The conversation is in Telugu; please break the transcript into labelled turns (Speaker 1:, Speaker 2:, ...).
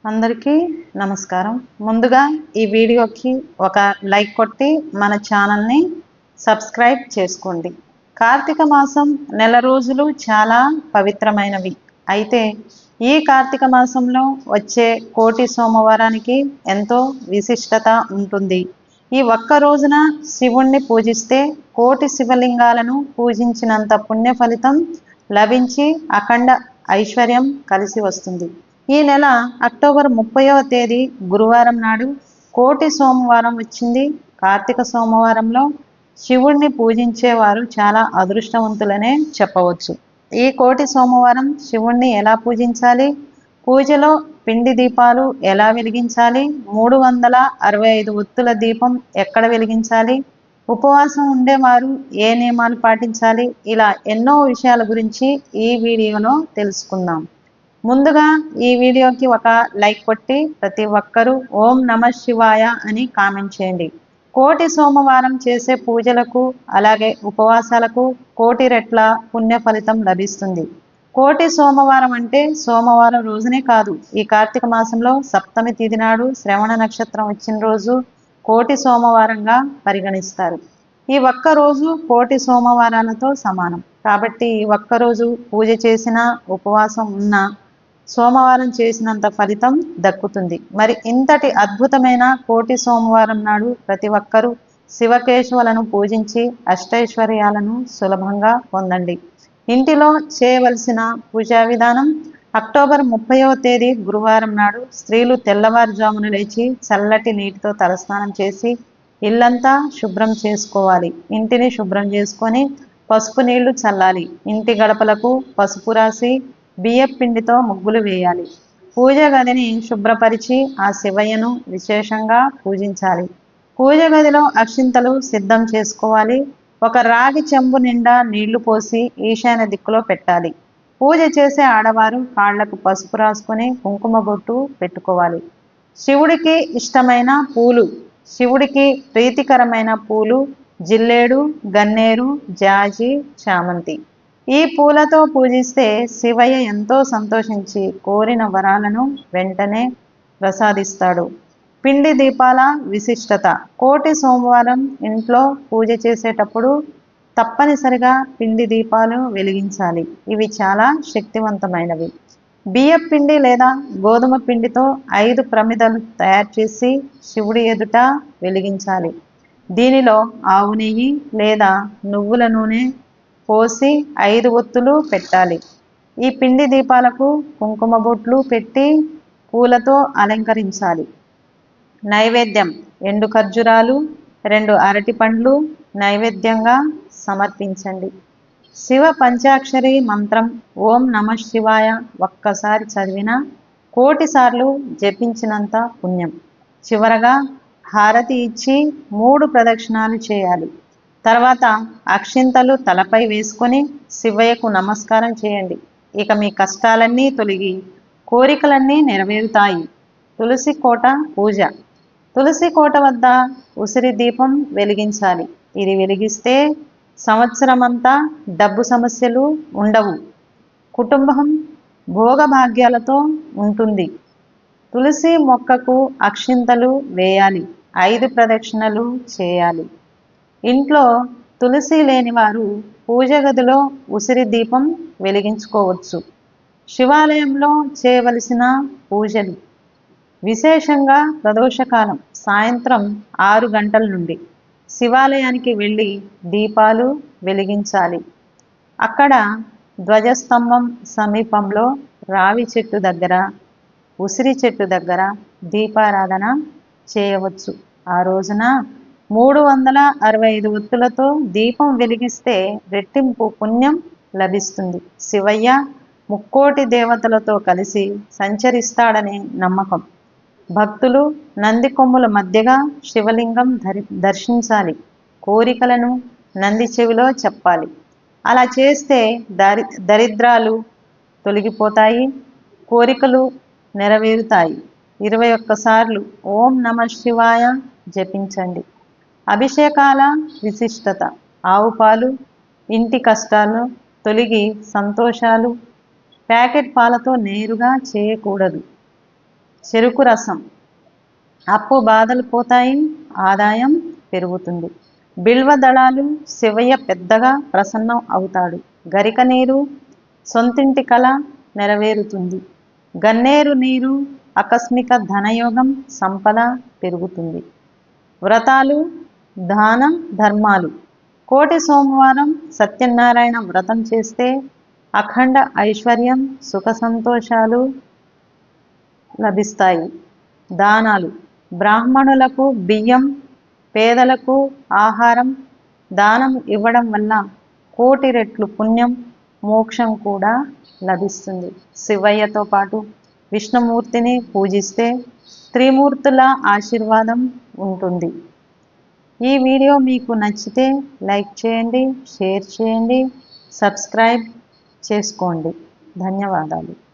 Speaker 1: అందరికీ నమస్కారం. ముందుగా ఈ వీడియోకి ఒక లైక్ కొట్టి మన ఛానల్ని సబ్స్క్రైబ్ చేసుకోండి. కార్తీక మాసం నెల రోజులు చాలా పవిత్రమైనవి. అయితే ఈ కార్తీక మాసంలో వచ్చే కోటి సోమవారానికి ఎంతో విశిష్టత ఉంటుంది. ఈ ఒక్క రోజున శివుణ్ణి పూజిస్తే కోటి శివలింగాలను పూజించినంత పుణ్య ఫలితం లభించి అఖండ ఐశ్వర్యం కలిసి వస్తుంది. ఈ నెల అక్టోబర్ 30వ తేదీ గురువారం నాడు కోటి సోమవారం వచ్చింది. కార్తీక సోమవారంలో శివుణ్ణి పూజించేవారు చాలా అదృష్టవంతులనే చెప్పవచ్చు. ఈ కోటి సోమవారం శివుణ్ణి ఎలా పూజించాలి, పూజలో పిండి దీపాలు ఎలా వెలిగించాలి, 365 ఒత్తుల దీపం ఎక్కడ వెలిగించాలి, ఉపవాసం ఉండేవారు ఏ నియమాలు పాటించాలి, ఇలా ఎన్నో విషయాల గురించి ఈ వీడియోలో తెలుసుకుందాం. ముందుగా ఈ వీడియోకి ఒక లైక్ కొట్టి ప్రతి ఒక్కరూ ఓం నమః శివాయ అని కామెంట్ చేయండి. కోటి సోమవారం చేసే పూజలకు అలాగే ఉపవాసాలకు కోటి రెట్ల పుణ్య ఫలితం లభిస్తుంది. కోటి సోమవారం అంటే సోమవారం రోజునే కాదు, ఈ కార్తీక మాసంలో సప్తమి తిథి నాడు శ్రవణ నక్షత్రం వచ్చిన రోజు కోటి సోమవారంగా పరిగణిస్తారు. ఈ ఒక్క రోజు కోటి సోమవారాలతో సమానం. కాబట్టి ఈ ఒక్కరోజు పూజ చేసినా ఉపవాసం ఉన్నా సోమవారం చేసినంత ఫలితం దక్కుతుంది. మరి ఇంతటి అద్భుతమైన కోటి సోమవారం నాడు ప్రతి ఒక్కరూ శివకేశవులను పూజించి అష్టైశ్వర్యాలను సులభంగా పొందండి. ఇంటిలో చేయవలసిన పూజా విధానం: అక్టోబర్ 30వ తేదీ గురువారం నాడు స్త్రీలు తెల్లవారుజామున లేచి చల్లటి నీటితో తలస్నానం చేసి ఇల్లంతా శుభ్రం చేసుకోవాలి. ఇంటిని శుభ్రం చేసుకొని పసుపు నీళ్లు చల్లాలి. ఇంటి గడపలకు పసుపు రాసి బియ్యం పిండితో ముగ్గులు వేయాలి. పూజ గదిని శుభ్రపరిచి ఆ శివయ్యను విశేషంగా పూజించాలి. పూజ గదిలో అక్షింతలు సిద్ధం చేసుకోవాలి. ఒక రాగి చెంబు నిండా నీళ్లు పోసి ఈశాన్య దిక్కులో పెట్టాలి. పూజ చేసే ఆడవారు కాళ్లకు పసుపు రాసుకొని కుంకుమ బొట్టు పెట్టుకోవాలి. శివుడికి ఇష్టమైన పూలు, శివుడికి ప్రీతికరమైన పూలు జిల్లేడు, గన్నేరు, జాజి, చామంతి. ఈ పూలతో పూజిస్తే శివయ్య ఎంతో సంతోషించి కోరిన వరాలను వెంటనే ప్రసాదిస్తాడు. పిండి దీపాల విశిష్టత: కోటి సోమవారం ఇంట్లో పూజ చేసేటప్పుడు తప్పనిసరిగా పిండి దీపాలు వెలిగించాలి. ఇవి చాలా శక్తివంతమైనవి. బియ్యం పిండి లేదా గోధుమ పిండితో 5 ప్రమిదలు తయారు చేసి శివుడి ఎదుట వెలిగించాలి. దీనిలో ఆవు నెయ్యి లేదా నువ్వుల నూనె పోసి 5 ఒత్తులు పెట్టాలి. ఈ పిండి దీపాలకు కుంకుమ బొట్లు పెట్టి పూలతో అలంకరించాలి. నైవేద్యం: ఎండు ఖర్జూరాలు, 2 అరటి పండ్లు నైవేద్యంగా సమర్పించండి. శివ పంచాక్షరి మంత్రం ఓం నమః శివాయ ఒక్కసారి చదివినా కోటి సార్లు జపించినంత పుణ్యం. చివరగా హారతి ఇచ్చి 3 ప్రదక్షిణాలు చేయాలి. తర్వాత అక్షింతలు తలపై వేసుకొని శివయ్యకు నమస్కారం చేయండి. ఇక మీ కష్టాలన్నీ తొలగి కోరికలన్నీ నెరవేరుతాయి. తులసి కోట పూజ: తులసి కోట వద్ద ఉసిరి దీపం వెలిగించాలి. ఇది వెలిగిస్తే సంవత్సరమంతా డబ్బు సమస్యలు ఉండవు, కుటుంబం భోగభాగ్యాలతో ఉంటుంది. తులసి మొక్కకు అక్షింతలు వేయాలి. 5 ప్రదక్షిణలు చేయాలి. ఇంట్లో తులసి లేని వారు పూజ గదిలో ఉసిరి దీపం వెలిగించుకోవచ్చు. శివాలయంలో చేయవలసిన పూజలు: విశేషంగా ప్రదోషకాలం సాయంత్రం 6 గంటల నుండి శివాలయానికి వెళ్ళి దీపాలు వెలిగించాలి. అక్కడ ధ్వజస్తంభం సమీపంలో రావి చెట్టు దగ్గర, ఉసిరి చెట్టు దగ్గర దీపారాధన చేయవచ్చు. ఆ రోజున 365 ఒత్తులతో దీపం వెలిగిస్తే రెట్టింపు పుణ్యం లభిస్తుంది. శివయ్య ముక్కోటి దేవతలతో కలిసి సంచరిస్తాడనే నమ్మకం. భక్తులు నంది కొమ్ముల మధ్యగా శివలింగం దర్శించాలి. కోరికలను నంది చెవిలో చెప్పాలి. అలా చేస్తే దరిద్రాలు తొలగిపోతాయి, కోరికలు నెరవేరుతాయి. 21 సార్లు ఓం నమః శివాయ జపించండి. అభిషేకాల విశిష్టత: ఆవు పాలు ఇంటి కష్టాలు తొలగి సంతోషాలు. ప్యాకెట్ పాలతో నేరుగా చేయకూడదు. చెరుకు రసం, అప్పు బాధలు పోతాయి, ఆదాయం పెరుగుతుంది. బిల్వ దళాలు, శివయ్య పెద్దగా ప్రసన్నం అవుతాడు. గరిక నీరు, సొంతింటి కళ నెరవేరుతుంది. గన్నేరు నీరు, ఆకస్మిక ధనయోగం, సంపద పెరుగుతుంది. వ్రతాలు, దాన ధర్మాలు. కోటి సోమవారం సత్యనారాయణ వ్రతం చేస్తే అఖండ ఐశ్వర్యం, సుఖ సంతోషాలు లభిస్తాయి. దానాలు, బ్రాహ్మణులకు బియ్యం, పేదలకు ఆహారం దానం ఇవ్వడం వల్ల కోటి రెట్లు పుణ్యం, మోక్షం కూడా లభిస్తుంది. శివయ్యతో పాటు విష్ణుమూర్తిని పూజిస్తే త్రిమూర్తుల ఆశీర్వాదం ఉంటుంది. ఈ వీడియో మీకు నచ్చితే లైక్ చేయండి, షేర్ చేయండి, సబ్స్క్రైబ్ చేసుకోండి. ధన్యవాదాలు.